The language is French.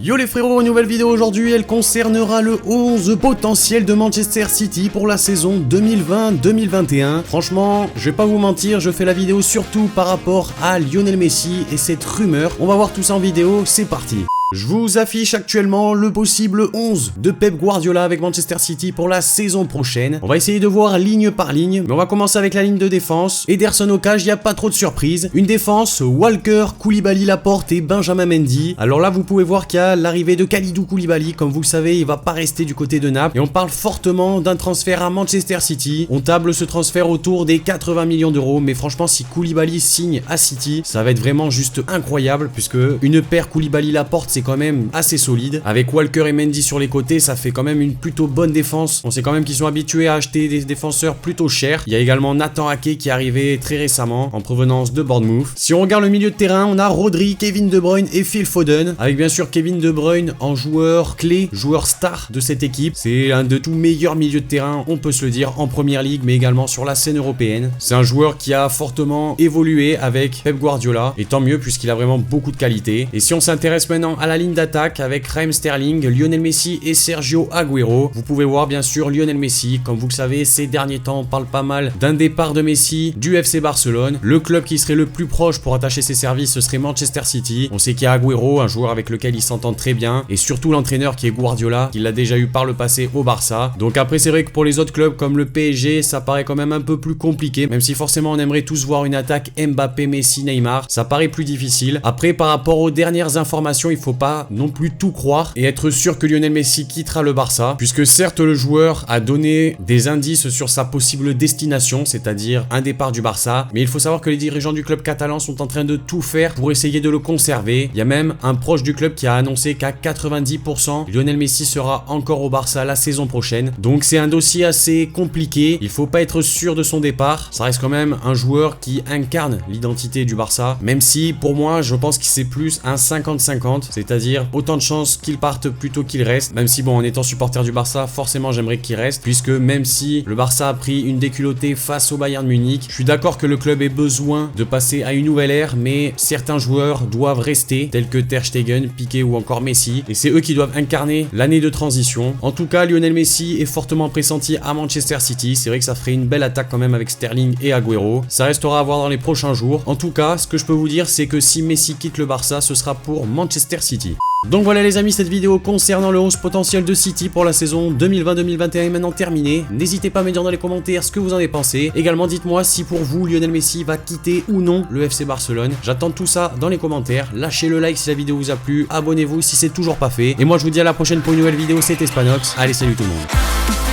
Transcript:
Yo les frérots, nouvelle vidéo aujourd'hui, elle concernera le 11 potentiel de Manchester City pour la saison 2020-2021. Franchement, je vais pas vous mentir, je fais la vidéo surtout par rapport à Lionel Messi et cette rumeur. On va voir tout ça en vidéo, c'est parti. Je vous affiche actuellement le possible 11 de Pep Guardiola avec Manchester City pour la saison prochaine. On va essayer de voir ligne par ligne, mais on va commencer avec la ligne de défense. Ederson au cage, il n'y a pas trop de surprises. Une défense, Walker, Koulibaly, Laporte et Benjamin Mendy. Alors là, vous pouvez voir qu'il y a l'arrivée de Kalidou Koulibaly. Comme vous le savez, il va pas rester du côté de Naples. Et on parle fortement d'un transfert à Manchester City. On table ce transfert autour des 80 millions d'euros. Mais franchement, si Koulibaly signe à City, ça va être vraiment juste incroyable, puisque une paire Koulibaly-Laporte, c'est quand même assez solide. Avec Walker et Mendy sur les côtés, ça fait quand même une plutôt bonne défense. On sait quand même qu'ils sont habitués à acheter des défenseurs plutôt chers. Il y a également Nathan Ake qui est arrivé très récemment en provenance de Bournemouth. Si on regarde le milieu de terrain, on a Rodri, Kevin De Bruyne et Phil Foden. Avec bien sûr Kevin De Bruyne en joueur clé, joueur star de cette équipe. C'est un de tous meilleurs milieux de terrain, on peut se le dire, en première ligue, mais également sur la scène européenne. C'est un joueur qui a fortement évolué avec Pep Guardiola. Et tant mieux puisqu'il a vraiment beaucoup de qualité. Et si on s'intéresse maintenant à la ligne d'attaque avec Raheem Sterling, Lionel Messi et Sergio Agüero. Vous pouvez voir bien sûr Lionel Messi. Comme vous le savez, ces derniers temps, on parle pas mal d'un départ de Messi du FC Barcelone. Le club qui serait le plus proche pour attacher ses services, ce serait Manchester City. On sait qu'il y a Agüero, un joueur avec lequel il s'entend très bien. Et surtout l'entraîneur qui est Guardiola, qui l'a déjà eu par le passé au Barça. Donc après, c'est vrai que pour les autres clubs comme le PSG, ça paraît quand même un peu plus compliqué. Même si forcément on aimerait tous voir une attaque Mbappé, Messi, Neymar. Ça paraît plus difficile. Après, par rapport aux dernières informations, il faut pas non plus tout croire et être sûr que Lionel Messi quittera le Barça, puisque certes le joueur a donné des indices sur sa possible destination, c'est-à-dire un départ du Barça, mais il faut savoir que les dirigeants du club catalan sont en train de tout faire pour essayer de le conserver. Il y a même un proche du club qui a annoncé qu'à 90% Lionel Messi sera encore au Barça la saison prochaine, donc c'est un dossier assez compliqué. Il faut pas être sûr de son départ, ça reste quand même un joueur qui incarne l'identité du Barça, même si pour moi je pense que c'est plus un 50-50, c'est-à-dire autant de chances qu'il parte plutôt qu'il reste, même si bon, en étant supporter du Barça, forcément j'aimerais qu'il reste, puisque même si le Barça a pris une déculottée face au Bayern Munich, je suis d'accord que le club ait besoin de passer à une nouvelle ère, mais certains joueurs doivent rester, tels que Ter Stegen, Piqué ou encore Messi, et c'est eux qui doivent incarner l'année de transition. En tout cas, Lionel Messi est fortement pressenti à Manchester City. C'est vrai que ça ferait une belle attaque quand même avec Sterling et Agüero. Ça restera à voir dans les prochains jours. En tout cas, ce que je peux vous dire, c'est que si Messi quitte le Barça, ce sera pour Manchester City. Donc voilà les amis, cette vidéo concernant le 11 potentiel de City pour la saison 2020-2021 est maintenant terminée. N'hésitez pas à me dire dans les commentaires ce que vous en avez pensé. Également dites-moi si pour vous Lionel Messi va quitter ou non le FC Barcelone. J'attends tout ça dans les commentaires. Lâchez le like si la vidéo vous a plu, abonnez-vous si c'est toujours pas fait. Et moi je vous dis à la prochaine pour une nouvelle vidéo, c'était Spanox. Allez, salut tout le monde.